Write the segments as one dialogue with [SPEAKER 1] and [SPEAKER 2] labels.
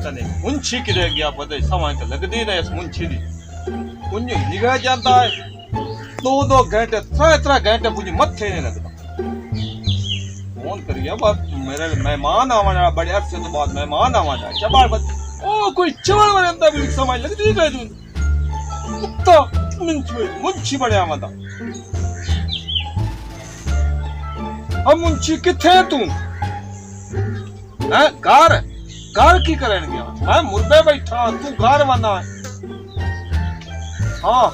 [SPEAKER 1] कने मुंशी किधर गया पता समझ तो लगदी नहीं इस मुंशी दी उन्हें निगाह जाता है 2 घंटे 3 घंटे मुझे मत्थे नहीं लगता फोन करिए बस मेरे मेहमान आवाना बड़े अरसे तो बाद मेहमान आवाना चबाड़ बस ओ कोई चवल वाले अंदर भी समझ लगदी गई तू कुत्ता मुंशी बड़े आवादा हम मुंशी किथे तू हैं घर की करन गया मैं मुर्बे बैठा तू घर वना हां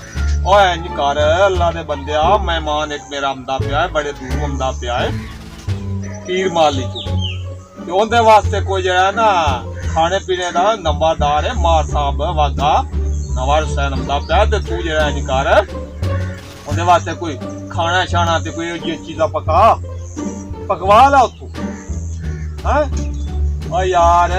[SPEAKER 1] ओए निकार अल्लाह दे बंदे मेहमान एक मेरा आमदा पिया है बड़े दूर आमदा पिया है पीर माली तू ते ओंदे वास्ते कोई जेड़ा ना खाने पीने दा नंबरदार है मार साहब वागा नवाज हुसैन आमदा पिया ते तू जेड़ा निकार ओंदे वास्ते कोई खाना शाना ते कोई ये चीज़ा पकवा ला तू हैं ओ यार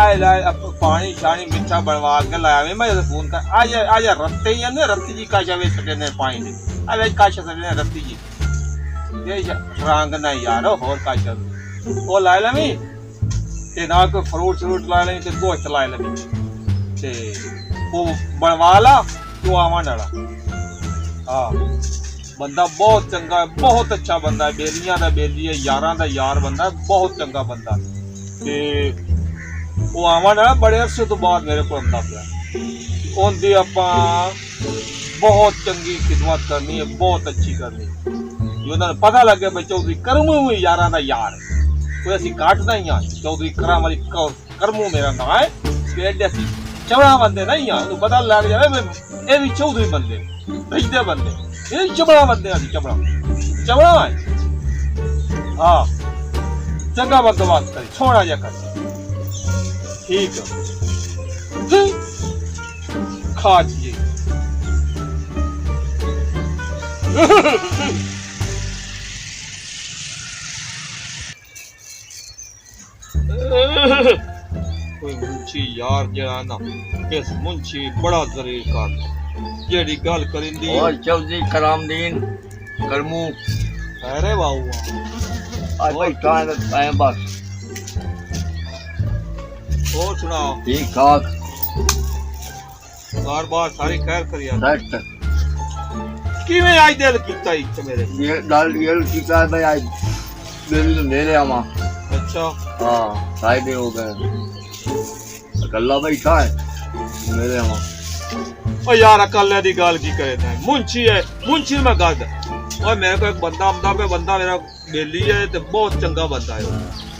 [SPEAKER 1] आए पानी शानी मिठा बनवा के लाया मैं फोन कर आज रत्ते ही ने रत्ती जी का जावे सटने पानी दे अबे का सटने रत्ती जी ये रंग ना यार और का चल ओ लाए लमी ते ना कोई फ्रूट ला ले ते गोश्त लाए लमी ते वो बनवा ला तू आवा डाला हां बंदा बहुत चंगा है बहुत अच्छा बंदा है बेलियां दा बेली है यारां दा यार बंदा है बहुत चंगा बंदा ते वो आवा ना बड़े अरसे तो बाद मेरे को आंदा पिया ओंदी आपां बहुत चंगी खिदमत करनी है बहुत अच्छी करनी है उन्होंने पता लगे भाई चौधरी करमू ही यारां दा यार कोई असी काटदा ही हां चौधरी कराम वाली करमू मेरा नाम है एडे असी चवड़ा बंदे नहीं हां पता लग जाए ये भी चौधरी बंदे रजदे बंदे ये चबड़ा बंदे असी चबड़ा है हाँ चंगा बंदोबस्त करे छोड़ा जा कर ठीक है खा चाहिए कोई मुंशी यार जरा ना इस मुंशी बड़ा जरीर कर जेड़ी गल करिंदी
[SPEAKER 2] और चौधरी करामदीन करमू
[SPEAKER 1] अरे वाह
[SPEAKER 2] आज भाई टाइम टाइम बस
[SPEAKER 1] और सुनाओ
[SPEAKER 2] ठीक ठाक
[SPEAKER 1] बार सारी खैर करिया
[SPEAKER 2] सेट
[SPEAKER 1] किवें आज दिल कीता इच मेरे
[SPEAKER 2] ये डाल कीता है भाई आज दिल ले ले आवा
[SPEAKER 1] अच्छा
[SPEAKER 2] हां फायदे हो गए अकेला बैठा है मेरे आवा
[SPEAKER 1] ओ यार अकेले दी गल की करे था मुंशी है मुंशी में गल और मेरे को एक बंदा आमदा पे बंदा मेरा बेली है ते बहुत चंगा बंदा है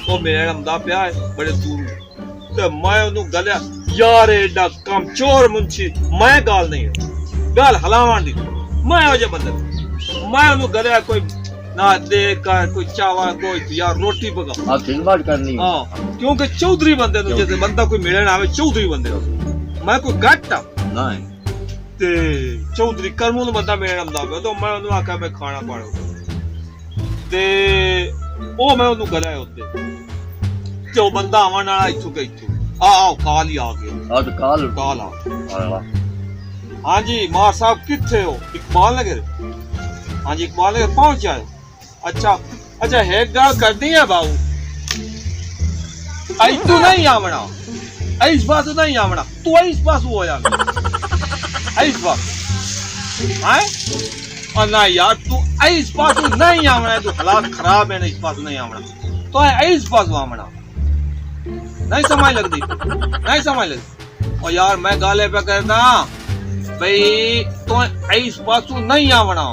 [SPEAKER 1] वो मेरे आमदा पिया है बड़े दूर ते मैं ओनु गलिया यार एडा कम चोर मुंशी मैं गाल नहीं गाल हलावां दी मैं हो जे बंदे मैं ओनु गलिया कोई ना दे कर कोई चावा कोई यार रोटी पका
[SPEAKER 2] हां खिदमत करनी
[SPEAKER 1] हां क्योंकि चौधरी बंदे नु जैसे बंदा कोई मिलने आवे चौधरी बंदे मैं कोई गट्टा
[SPEAKER 2] नहीं
[SPEAKER 1] ते चौधरी करमू नु बंदा मेरे आंदा पे तो मैं ओनु आखा मैं खाना पाड़ो ते ओ मैं ओनु गलाया होते ते ओ बंदा आवन वाला इथु के इथु आओ काल ही आ गया
[SPEAKER 2] आज काल
[SPEAKER 1] आ हां जी मार साहब किथे हो इकबाल नगर हां जी इकबाल नगर पहुंच जाए अच्छा है गल करनी है बाऊ आई तू नहीं आवना इस बात नहीं आवना तू इस पास हो यार इस बात हैं और ना यार तू इस पास नहीं आवना तू हालात खराब है ना इस पास नहीं आवना तो इस पास आवना नहीं समझ लगती और यार मैं गाले पे कहता भाई तो इस पास नहीं आवना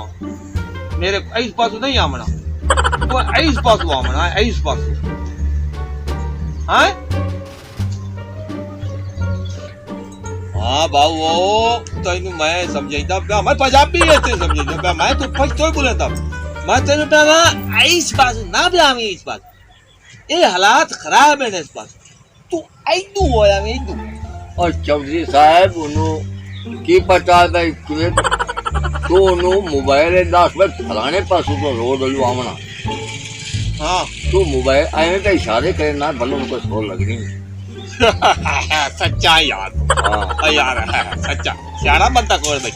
[SPEAKER 1] मेरे इस पास नहीं आवना तो इस पास आवना इस पास हैं हाँ बाबू तेन मैं समझाइदा पिया मैं पंजाबी है ते समझाइदा पिया मैं तू फर्स्ट तो बोलता मैं तेन पिया इस पास ना पियावी इस पास ये हालात खराब है इस पास तू आइदू होया मैं आइदू
[SPEAKER 2] और चौधरी साहब उन्हों की पता भाई कि तो उन्हों मोबाइल 10 मिनट फलाने पास तो रोड आना
[SPEAKER 1] हाँ
[SPEAKER 2] तो मोबाइल आए तो इशारे करे ना भले उनको सोल लगनी
[SPEAKER 1] सच्चा यार हाँ यार सच्चा सियाड़ा बंदा कोल भाई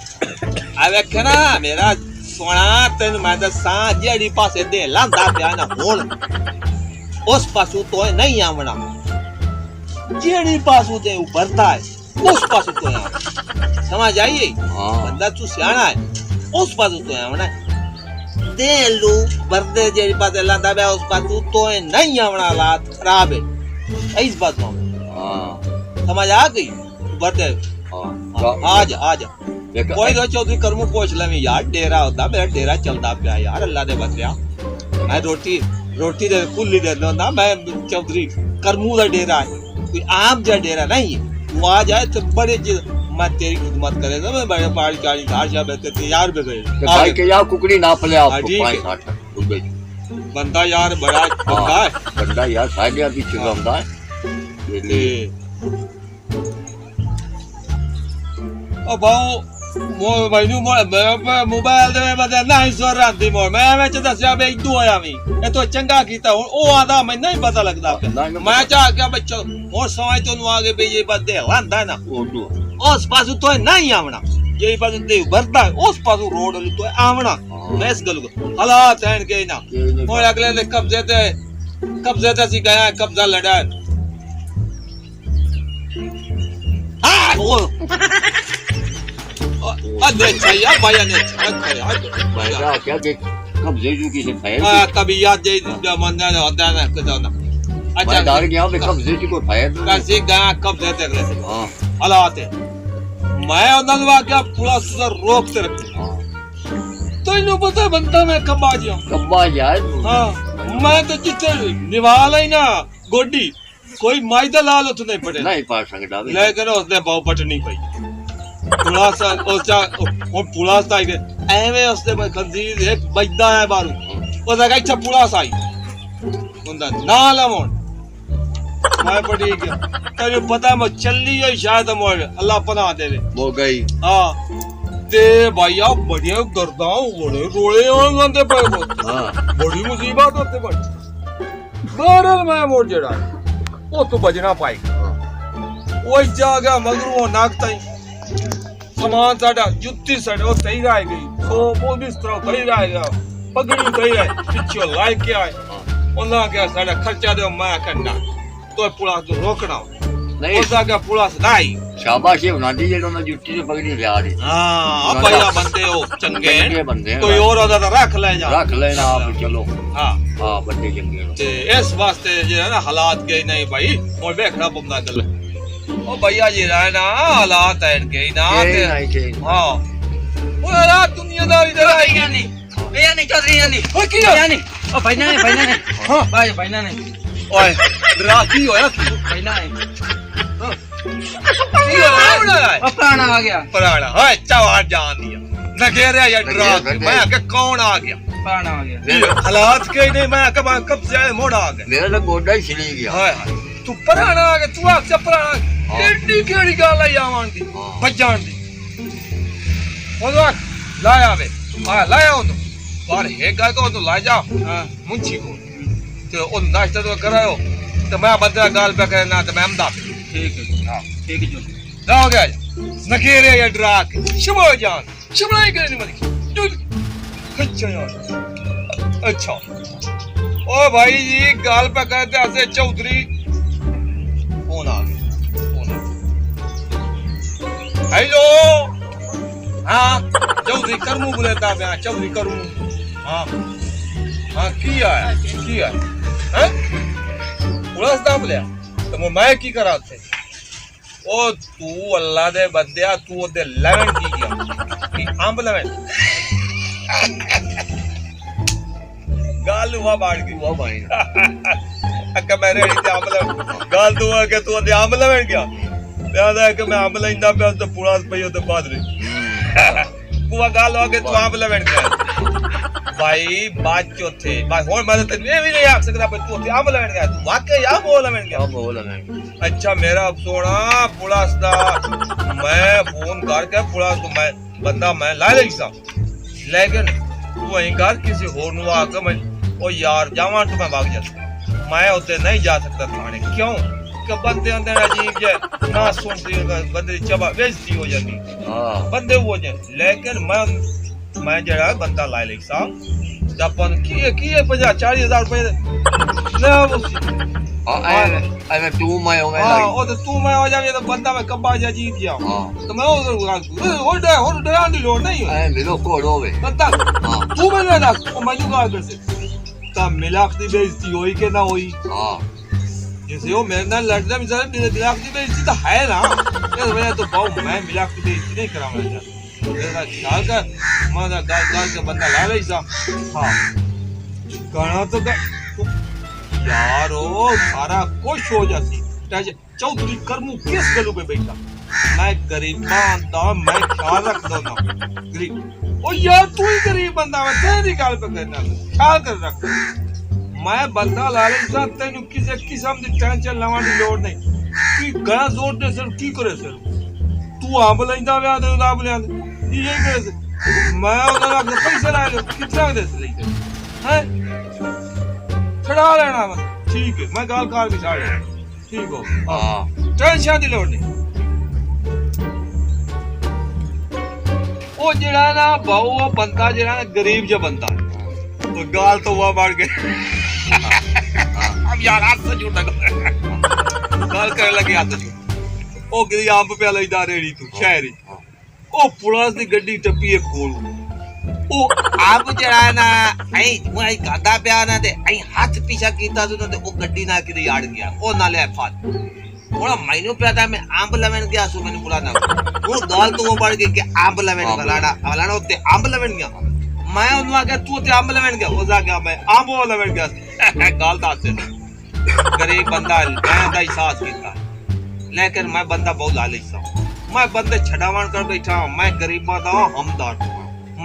[SPEAKER 1] आ वेखे ना मेरा सोना तेन मैं दसा जेड़ी पासे दे लांदा पिया ना हुण उस पासों तो नहीं आवना जेड़ी पासू ते उभरता है उस पासू तो आना, समझ आई?
[SPEAKER 2] हाँ
[SPEAKER 1] बंदा तू सियाना है उस पासू तो आना है। ते लू बरदे जेड़ी पासे लांदा बे उस पासू तो नहीं आवना, हालात खराब है इस बात में।
[SPEAKER 2] हाँ
[SPEAKER 1] समझ आ गई? बरदे
[SPEAKER 2] हाँ
[SPEAKER 1] आ जा कोई दो चौधरी करमू पूछ ले यार, डेरा होता मेरा डेरा चलता पिया यार, अल्लाह दे बंदिया मैं रोटी दे कुल्ली दे ना, मैं चौधरी करमू दा डेरा है, कोई आम जा डेरा नहीं है। तू आ जाए तो बड़े मैं तेरी खिदमत करेगा, मैं बड़े पहाड़ी चाड़ी घर जा बैठे तैयार भी गए
[SPEAKER 2] भाई के यार कुकड़ी नाप ले आपको
[SPEAKER 1] ठीक है।
[SPEAKER 2] 5-8 रुपए
[SPEAKER 1] बंदा यार बड़ा बंदा है,
[SPEAKER 2] बंदा यार साढ़े अभी चुकाता है ये ले।
[SPEAKER 1] ओ भाऊ ਮੈਨੂੰ ਮੋਬਾਈਲ ਦੇ ਬਦਲ ਨਹੀਂ ਸਵਰ ਰਾਂਦੀ ਮੋੜ ਮੈਂ ਵਿੱਚ ਦੱਸਿਆ ਬਈ ਇਦੋਂ ਆਇਆ ਵੀ ਇਹ ਤੋਂ ਚੰਗਾ ਕੀਤਾ। ਹੁਣ ਉਹ ਆਂਦਾ ਮੈਨੂੰ ਨਹੀਂ ਪਤਾ ਲੱਗਦਾ ਮੈਂ ਚਾਹ ਕੇ ਬੱਚੋ ਹੋਰ ਸਮਾਂ ਤੋਂ ਆ ਗਏ ਬਈ ਇਹ ਬੰਦੇ ਹਲਾਂਦਾ ਨਾ ਉਸ ਪਾਸੋਂ ਤੋਂ ਨਹੀਂ ਆਵਣਾ, ਜੇ ਪਾਸੋਂ ਤੇ ਵਰਦਾ ਉਸ ਪਾਸੋਂ ਰੋਡ ਤੋਂ ਆਵਣਾ। ਮੈਂ ਇਸ ਗੱਲ ਕੋ ਹਾਲਾਤ ਹਨ ਕਿ ਨਾ ਹੁਣ ਅਗਲੇ ਦੇ ਕਬਜ਼ੇ ਤੇ ਅਸੀਂ ਗਿਆ ਕਬਜ਼ਾ ਲੜਾ अच्छा यार भाई ने
[SPEAKER 2] भाईया क्या देख कब्जे जो किसे खाए
[SPEAKER 1] कभी याद जे मंदा ने होता है कुछ ना। अच्छा
[SPEAKER 2] डर गया मैं कब्जे को खाए तो
[SPEAKER 1] कैसे गया कब्जे तक ले।
[SPEAKER 2] हां
[SPEAKER 1] हालात है मैं उन्होंने वा क्या पुलिस से रोकते रखते। तो इन्हें पता है बनता मैं कब आ
[SPEAKER 2] यार।
[SPEAKER 1] हां मैं तो जितने निवाल है ना गोडी कोई मायदा लाल तो नहीं पड़े
[SPEAKER 2] नहीं पा सकता
[SPEAKER 1] लेकिन उसने बहुत पटनी पई पुलास पुलास आई एवें उसने खंजीर एक बजदा है बारू उसने कहा अच्छा पुलास आई उनका ना लमोन मैं पड़ी गया तेरे पता मैं चली गई शायद मोड़ अल्लाह पनाह दे
[SPEAKER 2] वो गई।
[SPEAKER 1] हाँ ते भैया बढ़िया गर्दा बड़े रोले होंगे पे
[SPEAKER 2] हाँ
[SPEAKER 1] बड़ी मुसीबत होते बड़ी बहरहाल मैं मोड़ जड़ा वो तो बजना पाएगा वो जागा मगर वो नाकता ही सामान साडा जुत्ती साडे वो सही रह गई सो वो भी इस तरह सही रह गया पगड़ी सही रह पिछो लाए के आए उन्हें क्या साडा खर्चा दे मैं करना तो पुलिस तो रोकना
[SPEAKER 2] नहीं
[SPEAKER 1] उसका क्या पुलिस नहीं
[SPEAKER 2] शाबाश ये बना दी जेडो ना जुत्ती से पगड़ी ले आ रही।
[SPEAKER 1] हां अब भैया बंदे हो चंगे
[SPEAKER 2] बंदे
[SPEAKER 1] कोई और होता तो रख लेना आप चलो।
[SPEAKER 2] हां हां बंदे चंगे
[SPEAKER 1] ते इस वास्ते जो है ना हालात गए नहीं भाई और देखना पड़ता गल ओ भैया जी रहना हालात है इनके ना हां ओ हालात दुनियादारी जरा आई नहीं भैया नहीं चौधरी नहीं ओ की नहीं ओ भाई ने हां भाई ने ओए राती होया भाई ने पुराना आ गया पुराना हाय चवार जान दिया नगेरे या डरा मैं के कौन आ गया पुराना आ गया हालात के नहीं मैं कब से मोड़ आ गया
[SPEAKER 2] मेरा तो गोडा ही छिली गया।
[SPEAKER 1] हाय तू पुराना आ गया तू आके पुराना एडी केड़ी गल आई आवन दी भजन दी ओदो लाया वे हां लाया ओदो पर हे गल को तो ला जा मुंची को तो ओ नाश्ता तो करायो तो मैं बंदा गाल पे करना तो मैं अमदा ठीक है हां ठीक है जो ना हो गया नकेरे या डरा के शिमो जान शिमलाई करे नहीं मत अच्छा यार अच्छा ओ भाई जी गाल पे कहते ऐसे चौधरी फोन आ गया हेलो हाँ चौधरी करमू बुलेता मैं चौधरी करमू हाँ हाँ की है हैं पुलिस दा बुलिया तो मैं की करा थे ओ तू अल्लाह दे बंदिया तू ओदे लेवन की गया की अंब लेवन गाल हुआ बाड़ गई वो भाई अक्का मेरे इते अंब लेवन गाल तू आ के तू ओदे अंब लेवन गया यादा है कि मैं अंब लेंदा पे तो पुलिस पई ओदे पादरी बुआ गाल हो के तू अंब लेवन गया भाई बात चौथे बस और मैं तो ये भी नहीं आ सकता पर तू अंब लेवन गया तू वाकई या बोल लेवन गया
[SPEAKER 2] बोल लेवन।
[SPEAKER 1] अच्छा मेरा सोना पुलिस दा मैं फोन करके पुलिस को मैं बंदा मैं ला ले सा लेकिन तू वहीं कर किसी और नु आके मैं ओ यार जावां तो मैं भाग जाता मैं उते नहीं जा सकता थाने क्यों कि बंदे अंदर अजीब जे ना सुनती बंदे चबा बेइज्जती हो जाती हां बंदे वो जे लेकिन मैं जरा बंदा ला ले सा जपन की 50-40 हजार रुपए ले
[SPEAKER 2] ਐਵੇਂ ਤੂੰ ਮੈਂ ਹੋਵੇਂ
[SPEAKER 1] ਹਾਂ
[SPEAKER 2] ਲੱਗ
[SPEAKER 1] ਉਹ ਤੇ ਤੂੰ ਮੈਂ ਹੋ ਜਾਵੇ ਤਾਂ ਬੰਦਾ ਮੈਂ ਕੱਬਾ ਜਾ ਜੀਤ ਗਿਆ
[SPEAKER 2] ਹਾਂ
[SPEAKER 1] ਤਾਂ ਮੈਂ ਹੋਰ ਡਰਾਂ ਦੀ ਲੋੜ ਨਹੀਂ ਹੈ
[SPEAKER 2] ਐ ਮੇਰੋ ਕੋਲ ਹੋਵੇ
[SPEAKER 1] ਬੰਦਾ
[SPEAKER 2] ਹਾਂ
[SPEAKER 1] ਤੂੰ ਮੈਨੂੰ ਦੱਸ ਉਹ ਮੈਨੂੰ ਗਾਲ ਕਰ ਸੇ ਤਾਂ ਮਿਲਾਕ ਦੀ ਬੇਇੱਜ਼ਤੀ ਹੋਈ ਕਿ ਨਾ ਹੋਈ
[SPEAKER 2] ਹਾਂ
[SPEAKER 1] जैसे वो मेरे नाल लड़ता बेचारा मेरे मिलाक की बेइज्जती तो है ना यार मैं तो बहुत मैं मिलाक की बेइज्जती नहीं कराऊंगा यार मेरा ख्याल कर मां गाल गाल के बंदा ला ले सा हां गाना तो यार ओ सारा कुछ हो जाती टच चौधरी करमू किस गलू पे बैठा मैं गरीब बंदा मैं ख्याल रख दो ना गरीब ओ यार तू ही गरीब बंदा है तेरी गाल पे करना ख्याल कर रख मैं बंदा ला लेता तेन किसी किस्म की टेंशन लवान की लोड़ नहीं कि गला जोर दे सर की करे सर तू आंब लेंदा व्या दे लाभ ले ये करे सर मैं ओदा पैसे ला ले कितना दे सर हैं छड़ा लेना मैं ठीक है मैं गाल कार भी छाड़ ठीक हो
[SPEAKER 2] ਹਾਂ
[SPEAKER 1] टेंशन की लोड़ नहीं ओ जेड़ा ना बाऊ वो बंदा जेड़ा ना गरीब जो बंदा तो गाल तो हुआ बढ़ गए अब यार हाथ से झूठा गाल करने लगे हाथ से ओ गिरी आंब पे लेदा रेड़ी तू शहरी ओ पुलिस दी गड्डी टप्पी एक कोल ओ आंब जड़ा ना आई मैं गादा पिया ना ते आई हाथ पीछा कीता तो ते ओ गड्डी ना किते याड़ गया ओ नाले फात थोड़ा महीनों पे था मैं आंब लवेन गया सो मैंने बुलाना वो गाल तो वो बढ़ गई कि आंब लवेन फलाना फलाना ते आंब लवेन गया मैं उनवा गया तू ते आंब लवेन गया ओजा गया मैं आंब लवेन गया गाल दास से गरीब बंदा मैं दा एहसास कीता लेकिन मैं बंदा बहुत लालची सा मैं बंदे छड़ावण कर बैठा मैं गरीबा दा हमदर्द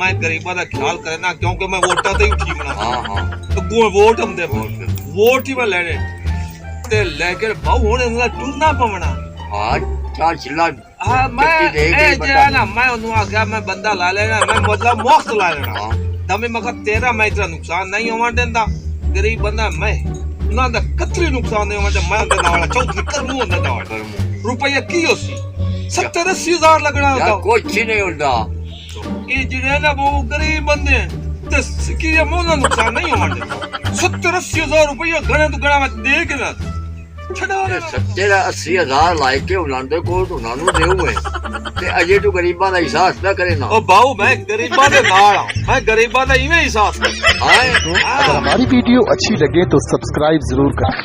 [SPEAKER 1] मैं गरीबा दा ख्याल करना क्योंकि मैं वोटा ते ही ठीक बना
[SPEAKER 2] ਹਾਂ ਹਾਂ
[SPEAKER 1] तो वोट हम दे वोट ही मैं लेने ते लेकिन बहु होने ना टुरना पवना
[SPEAKER 2] ਹਾਂ ਚਾਰ ਛਿੱਲਾ
[SPEAKER 1] हां मैं
[SPEAKER 2] दे के
[SPEAKER 1] ए
[SPEAKER 2] बंदा।
[SPEAKER 1] जेड़ा ना मैं उन्हों आख्या मैं बंदा ला लेना मैं मतलब मुफ्त ला लेना
[SPEAKER 2] ਹਾਂ
[SPEAKER 1] तमे मगर तेरा मैं इतना नुकसान नहीं होवा देंदा गरीब बंदा मैं ना दा कतरी नुकसान नहीं होवा मैं दा वाला चौधरी करमू होंदा दा
[SPEAKER 2] ਕਰਮੂ
[SPEAKER 1] रुपया की होसी 70-80 हजार लगना
[SPEAKER 2] ਯਾਰ
[SPEAKER 1] होता
[SPEAKER 2] ਕੁਛ ਨਹੀਂ ਹੁੰਦਾ
[SPEAKER 1] ये जेड़े ना वो गरीब बंदे ते की ये मोना नुकसान नहीं होवा देंदा 70-80 हजार रुपया घणे तो घणा मैं दे के ना छड़ा
[SPEAKER 2] ਤੇ 70-80,000 ਲਾਇ ਕੇ ਉਹਨਾਂ ਦੇ ਕੋਲ ਉਹਨਾਂ ਨੂੰ ਦੇਉ ਹੈ ਤੇ ਅਜੇ ਤੂੰ ਗਰੀਬਾਂ ਦਾ ਅਹਿਸਾਸ ਨਾ ਕਰੇ ਨਾ
[SPEAKER 1] ओ बाऊ मैं गरीबा दे नाल हां मैं गरीबा दा इवें एहसास कर
[SPEAKER 2] ਹਾਂ
[SPEAKER 3] अगर हमारी वीडियो अच्छी लगे तो सब्सक्राइब जरूर करें।